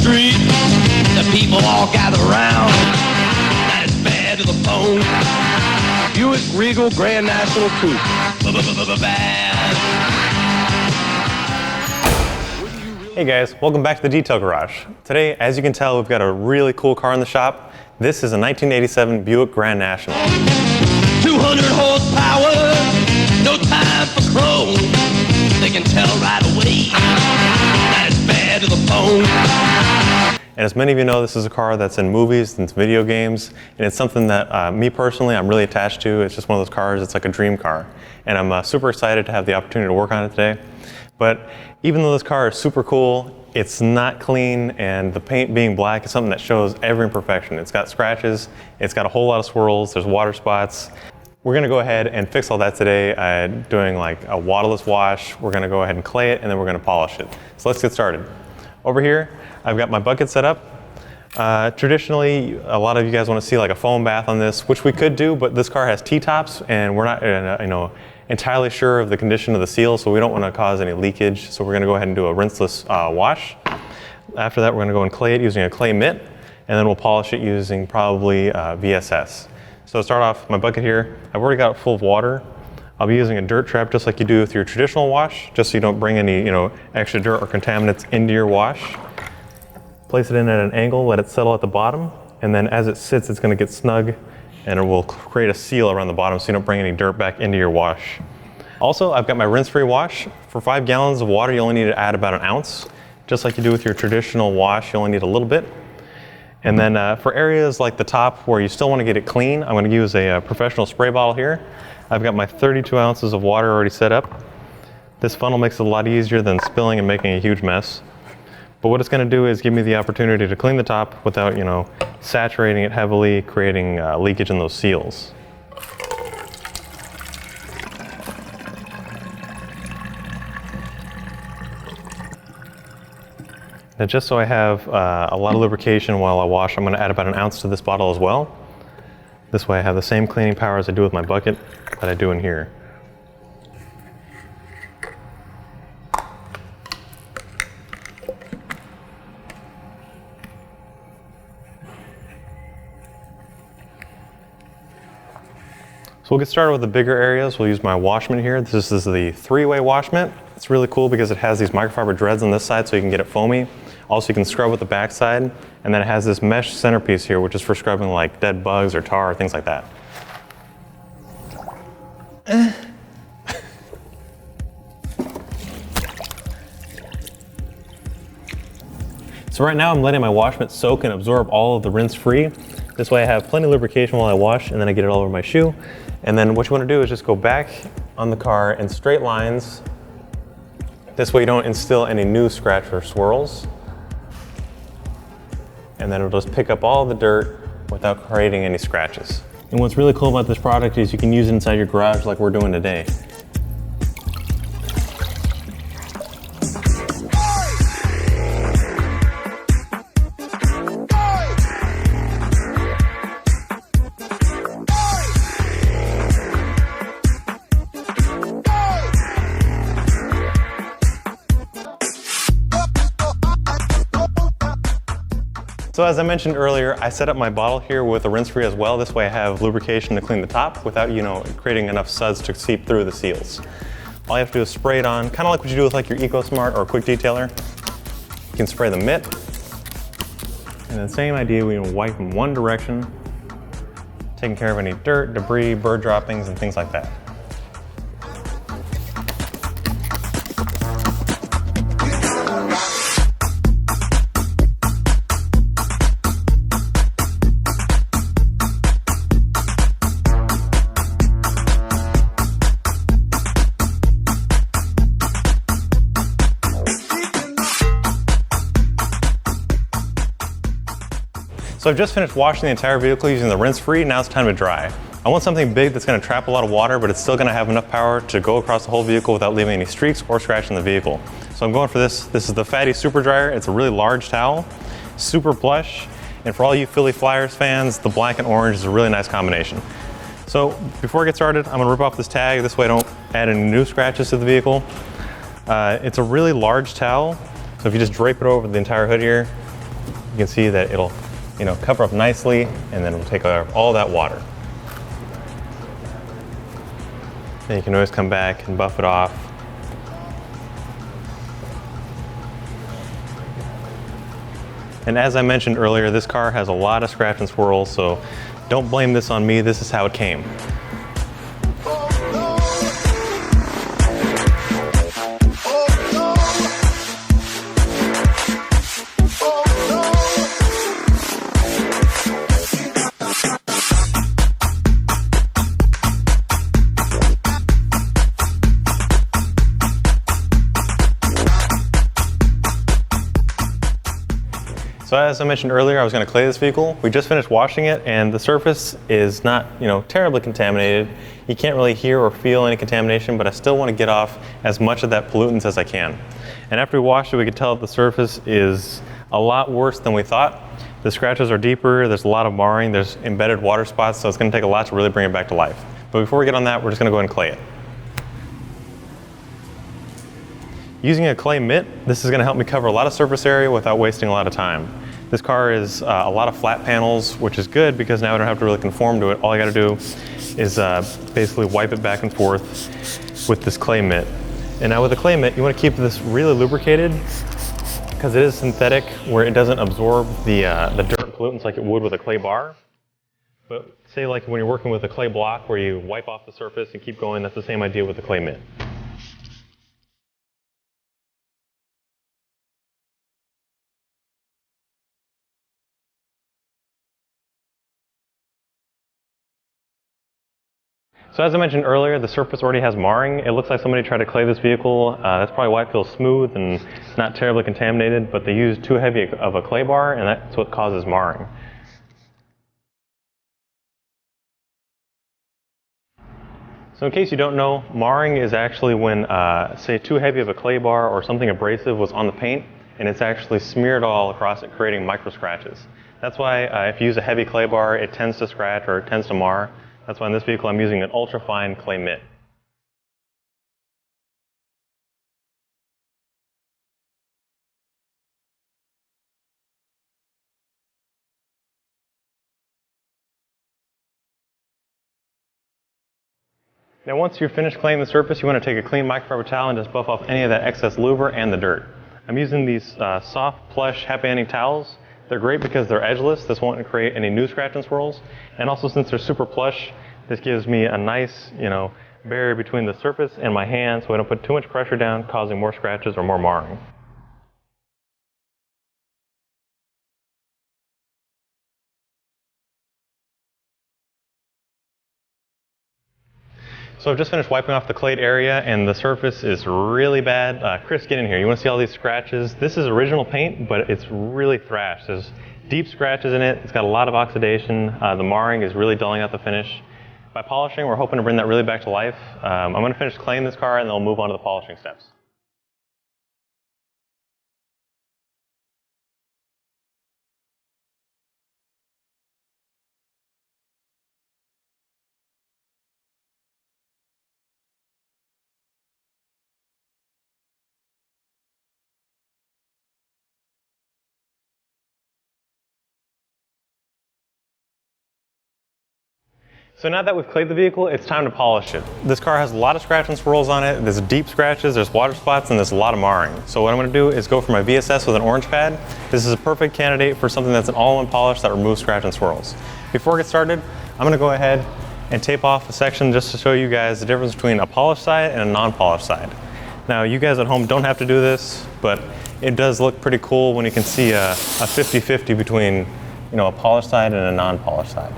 street. The people all gather round. That is bad to the bone. Buick Regal Grand National Coupe. Bad. Hey guys, welcome back to the Detail Garage. Today, as you can tell, we've got a really cool car in the shop. This is a 1987 Buick Grand National. 200 horsepower, no time for crow. They can tell right away that it's bad to the bone. And as many of you know, this is a car that's in movies and video games, and it's something that me personally, I'm really attached to. It's just one of those cars, it's like a dream car. And I'm super excited to have the opportunity to work on it today. But even though this car is super cool, it's not clean, and the paint being black is something that shows every imperfection. It's got scratches, it's got a whole lot of swirls, there's water spots. We're gonna go ahead and fix all that today, doing like a waterless wash. We're gonna go ahead and clay it, and then we're gonna polish it. So let's get started. Over here, I've got my bucket set up. Traditionally, a lot of you guys wanna see like a foam bath on this, which we could do, but this car has T-tops, and we're not entirely sure of the condition of the seal, so we don't wanna cause any leakage. So we're gonna go ahead and do a rinseless wash. After that, we're gonna go and clay it using a clay mitt, and then we'll polish it using probably VSS. So to start off, my bucket here, I've already got it full of water. I'll be using a dirt trap just like you do with your traditional wash, just so you don't bring any extra dirt or contaminants into your wash. Place it in at an angle, let it settle at the bottom, and then as it sits, it's gonna get snug, and it will create a seal around the bottom so you don't bring any dirt back into your wash. Also, I've got my rinse-free wash. For 5 gallons of water, you only need to add about 1 ounce. Just like you do with your traditional wash, you only need a little bit. And then for areas like the top where you still want to get it clean, I'm going to use a professional spray bottle here. I've got my 32 ounces of water already set up. This funnel makes it a lot easier than spilling and making a huge mess. But what it's going to do is give me the opportunity to clean the top without, saturating it heavily, creating leakage in those seals. Now just so I have a lot of lubrication while I wash, I'm going to add about 1 ounce to this bottle as well. This way I have the same cleaning power as I do with my bucket that I do in here. So we'll get started with the bigger areas. We'll use my Wash Mitt here. This is the 3-way Wash Mitt. It's really cool because it has these microfiber dreads on this side so you can get it foamy. Also, you can scrub with the back side, and then it has this mesh centerpiece here, which is for scrubbing like dead bugs or tar or things like that. So right now I'm letting my Wash Mitt soak and absorb all of the rinse free. This way I have plenty of lubrication while I wash, and then I get it all over my shoe. And then what you want to do is just go back on the car in straight lines. This way you don't instill any new scratch or swirls. And then it'll just pick up all the dirt without creating any scratches. And what's really cool about this product is you can use it inside your garage like we're doing today. So as I mentioned earlier, I set up my bottle here with a rinse free as well. This way I have lubrication to clean the top without, creating enough suds to seep through the seals. All you have to do is spray it on, kind of like what you do with like your EcoSmart or Quick Detailer. You can spray the mitt. And the same idea, we can wipe in one direction, taking care of any dirt, debris, bird droppings, and things like that. So I've just finished washing the entire vehicle using the rinse free. Now it's time to dry. I want something big that's going to trap a lot of water, but it's still going to have enough power to go across the whole vehicle without leaving any streaks or scratching the vehicle. So I'm going for this. This is the Fatty Super Dryer. It's a really large towel, super plush. And for all you Philly Flyers fans, the black and orange is a really nice combination. So before I get started, I'm going to rip off this tag. This way I don't add any new scratches to the vehicle. It's a really large towel. So if you just drape it over the entire hood here, you can see that it'll, cover up nicely, and then we'll take all that water. And you can always come back and buff it off. And as I mentioned earlier, this car has a lot of scratch and swirls, so don't blame this on me. This is how it came. So as I mentioned earlier, I was going to clay this vehicle. We just finished washing it, and the surface is not, terribly contaminated. You can't really hear or feel any contamination, but I still want to get off as much of that pollutants as I can. And after we washed it, we could tell that the surface is a lot worse than we thought. The scratches are deeper, there's a lot of marring, there's embedded water spots, so it's going to take a lot to really bring it back to life. But before we get on that, we're just going to go ahead and clay it. Using a clay mitt, this is going to help me cover a lot of surface area without wasting a lot of time. This car is a lot of flat panels, which is good because now I don't have to really conform to it. All I got to do is basically wipe it back and forth with this clay mitt. And now with the clay mitt, you want to keep this really lubricated because it is synthetic, where it doesn't absorb the dirt pollutants like it would with a clay bar. But say like when you're working with a clay block where you wipe off the surface and keep going, that's the same idea with the clay mitt. So as I mentioned earlier, the surface already has marring. It looks like somebody tried to clay this vehicle. That's probably why it feels smooth and not terribly contaminated, but they used too heavy of a clay bar, and that's what causes marring. So in case you don't know, marring is actually when, say, too heavy of a clay bar or something abrasive was on the paint, and it's actually smeared all across it, creating micro scratches. That's why if you use a heavy clay bar, it tends to scratch or it tends to mar. That's why in this vehicle I'm using an ultra-fine clay mitt. Now once you're finished claying the surface, you want to take a clean microfiber towel and just buff off any of that excess louver and the dirt. I'm using these soft, plush, happy ending towels. They're great because they're edgeless. This won't create any new scratch and swirls. And also since they're super plush, this gives me a nice, barrier between the surface and my hand so I don't put too much pressure down, causing more scratches or more marring. So I've just finished wiping off the clayed area and the surface is really bad. Chris, get in here. You want to see all these scratches? This is original paint, but it's really thrashed. There's deep scratches in it. It's got a lot of oxidation. The marring is really dulling out the finish. By polishing, we're hoping to bring that really back to life. I'm going to finish claying this car and then we'll move on to the polishing steps. So now that we've clayed the vehicle, it's time to polish it. This car has a lot of scratch and swirls on it. There's deep scratches, there's water spots, and there's a lot of marring. So what I'm going to do is go for my VSS with an orange pad. This is a perfect candidate for something that's an all-in polish that removes scratch and swirls. Before I get started, I'm going to go ahead and tape off a section just to show you guys the difference between a polished side and a non-polished side. Now you guys at home don't have to do this, but it does look pretty cool when you can see a 50-50 between a polished side and a non-polished side.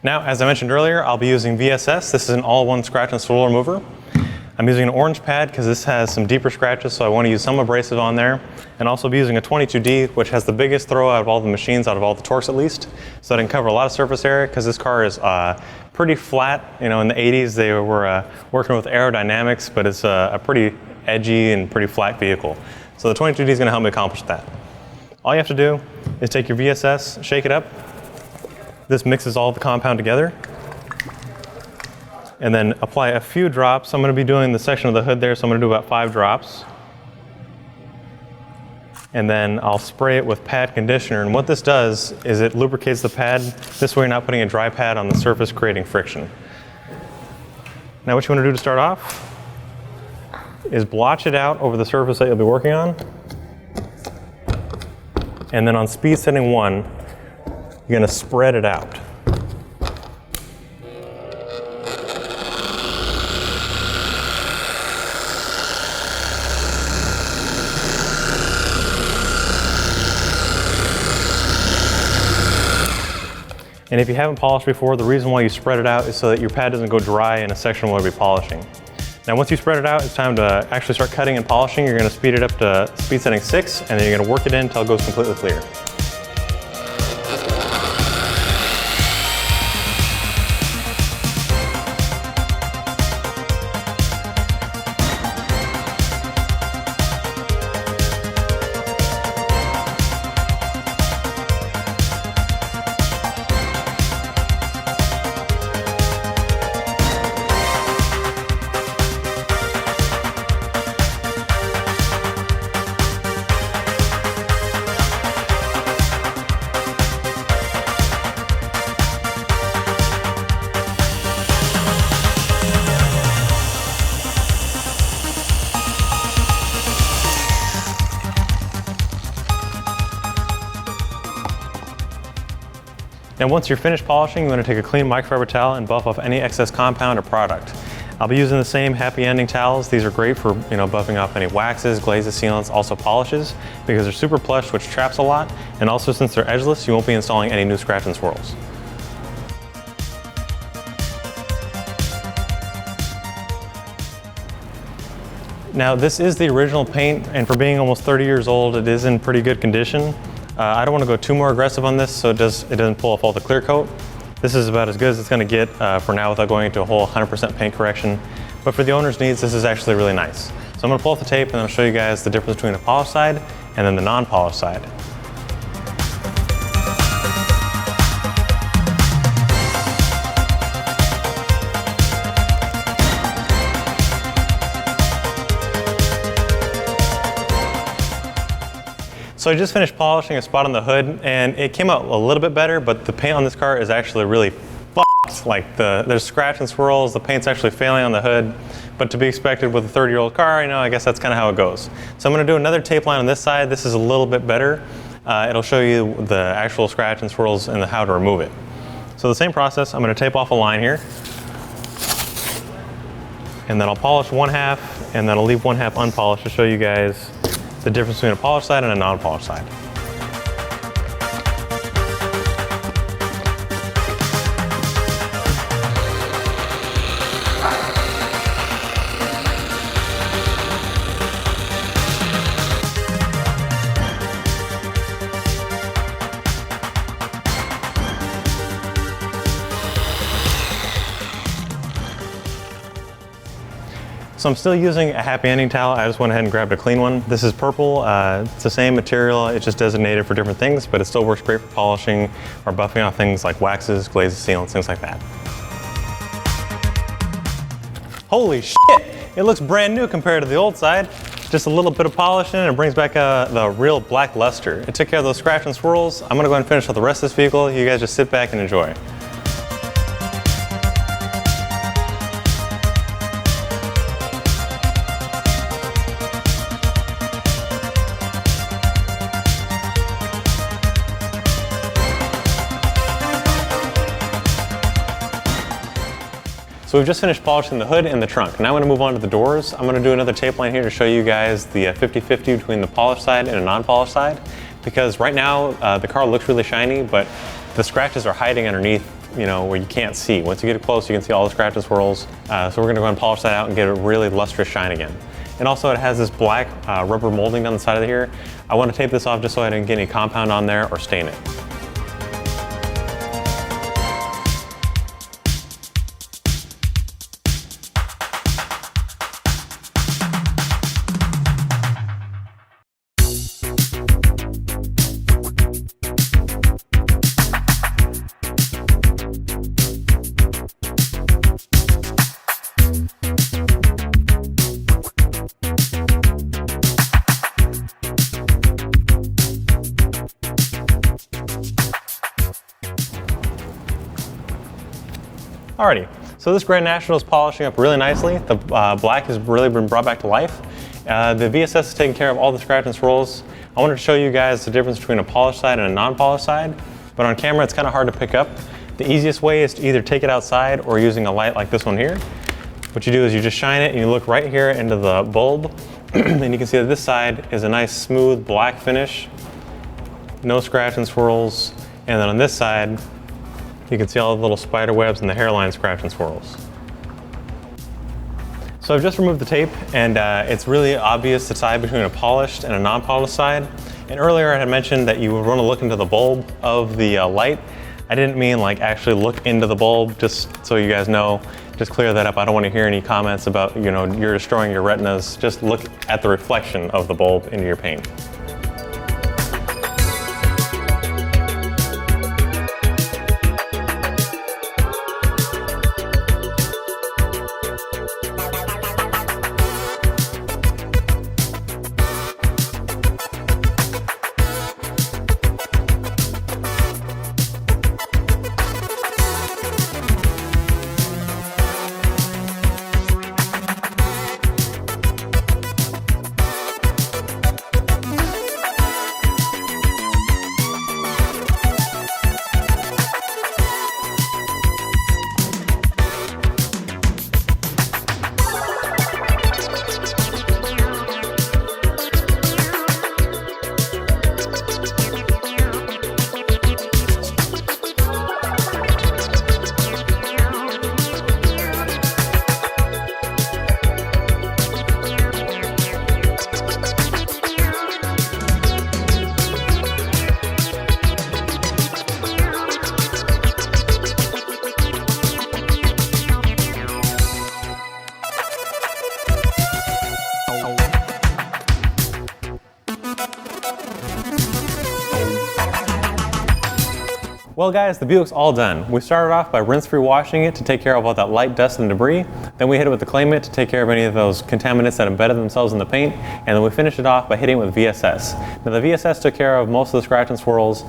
Now, as I mentioned earlier, I'll be using VSS. This is an all-in-one scratch and swirl remover. I'm using an orange pad because this has some deeper scratches, so I want to use some abrasive on there. And also be using a 22D, which has the biggest throw out of all the machines, out of all the Torx at least, so that I can cover a lot of surface area because this car is pretty flat. In the 80s they were working with aerodynamics, but it's a pretty edgy and pretty flat vehicle. So the 22D is going to help me accomplish that. All you have to do is take your VSS, shake it up. This mixes all the compound together. and then apply a few drops. I'm going to be doing the section of the hood there, so I'm going to do about 5 drops. And then I'll spray it with pad conditioner, and what this does is it lubricates the pad. This way you're not putting a dry pad on the surface, creating friction. Now what you want to do to start off is blotch it out over the surface that you'll be working on. And then on speed setting 1, you're going to spread it out. And if you haven't polished before, the reason why you spread it out is so that your pad doesn't go dry in a section where you'll be polishing. Now once you spread it out, it's time to actually start cutting and polishing. You're going to speed it up to speed setting 6, and then you're going to work it in until it goes completely clear. Now once you're finished polishing, you want to take a clean microfiber towel and buff off any excess compound or product. I'll be using the same happy ending towels. These are great for buffing off any waxes, glazes, sealants, also polishes, because they're super plush, which traps a lot, and also since they're edgeless, you won't be installing any new scratch and swirls. Now this is the original paint, and for being almost 30 years old, it is in pretty good condition. I don't want to go too more aggressive on this so it doesn't pull off all the clear coat. This is about as good as it's going to get for now without going into a whole 100% paint correction. But for the owner's needs, this is actually really nice. So I'm going to pull off the tape and I'll show you guys the difference between the polished side and then the non-polished side. So I just finished polishing a spot on the hood and it came out a little bit better, but the paint on this car is actually really fucked. Like there's scratch and swirls, the paint's actually failing on the hood, but to be expected with a 30-year-old car, I guess that's kind of how it goes. So I'm going to do another tape line on this side. This is a little bit better. It'll show you the actual scratch and swirls and how to remove it. So the same process, I'm going to tape off a line here, and then I'll polish one half, and then I'll leave one half unpolished to show you guys the difference between a polished side and a non-polished side. So I'm still using a happy ending towel. I just went ahead and grabbed a clean one. This is purple. It's the same material. It's just designated for different things, but it still works great for polishing or buffing off things like waxes, glazes, sealants, things like that. Holy shit! It looks brand new compared to the old side. Just a little bit of polishing and it brings back the real black luster. It took care of those scratch and swirls. I'm gonna go ahead and finish up the rest of this vehicle. You guys just sit back and enjoy. So we've just finished polishing the hood and the trunk. Now I'm going to move on to the doors. I'm going to do another tape line here to show you guys the 50-50 between the polished side and a non-polished side. Because right now the car looks really shiny, but the scratches are hiding underneath, where you can't see. Once you get it close, you can see all the scratch and swirls. So we're going to go and polish that out and get a really lustrous shine again. And also it has this black rubber molding down the side of here. I want to tape this off just so I didn't get any compound on there or stain it. Alrighty, so this Grand National is polishing up really nicely. The black has really been brought back to life. The VSS is taking care of all the scratch and swirls. I wanted to show you guys the difference between a polished side and a non-polished side, but on camera it's kind of hard to pick up. The easiest way is to either take it outside or using a light like this one here. What you do is you just shine it and you look right here into the bulb and you can see that this side is a nice smooth black finish, no scratch and swirls, and then on this side you can see all the little spider webs and the hairline scratch and swirls. So I've just removed the tape and it's really obvious the tie between a polished and a non-polished side. And earlier I had mentioned that you would want to look into the bulb of the light. I didn't mean like actually look into the bulb, just so you guys know. Just clear that up. I don't want to hear any comments about, you know, you're destroying your retinas. Just look at the reflection of the bulb into your paint. Well guys, the Buick's all done. We started off by rinse-free washing it to take care of all that light dust and debris. Then we hit it with the clay mitt to take care of any of those contaminants that embedded themselves in the paint. And then we finished it off by hitting it with VSS. Now the VSS took care of most of the scratch and swirls.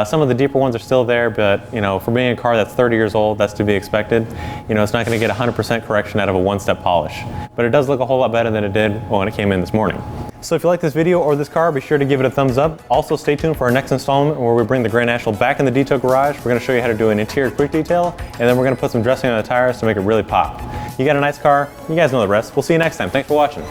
Some of the deeper ones are still there, but you know, for being a car that's 30 years old, that's to be expected. You know, it's not going to get 100% correction out of a one-step polish. But it does look a whole lot better than it did when it came in this morning. So if you like this video or this car, be sure to give it a thumbs up. Also stay tuned for our next installment where we bring the Grand National back in the detail garage. We're going to show you how to do an interior quick detail, and then we're going to put some dressing on the tires to make it really pop. You got a nice car, you guys know the rest. We'll see you next time. Thanks for watching.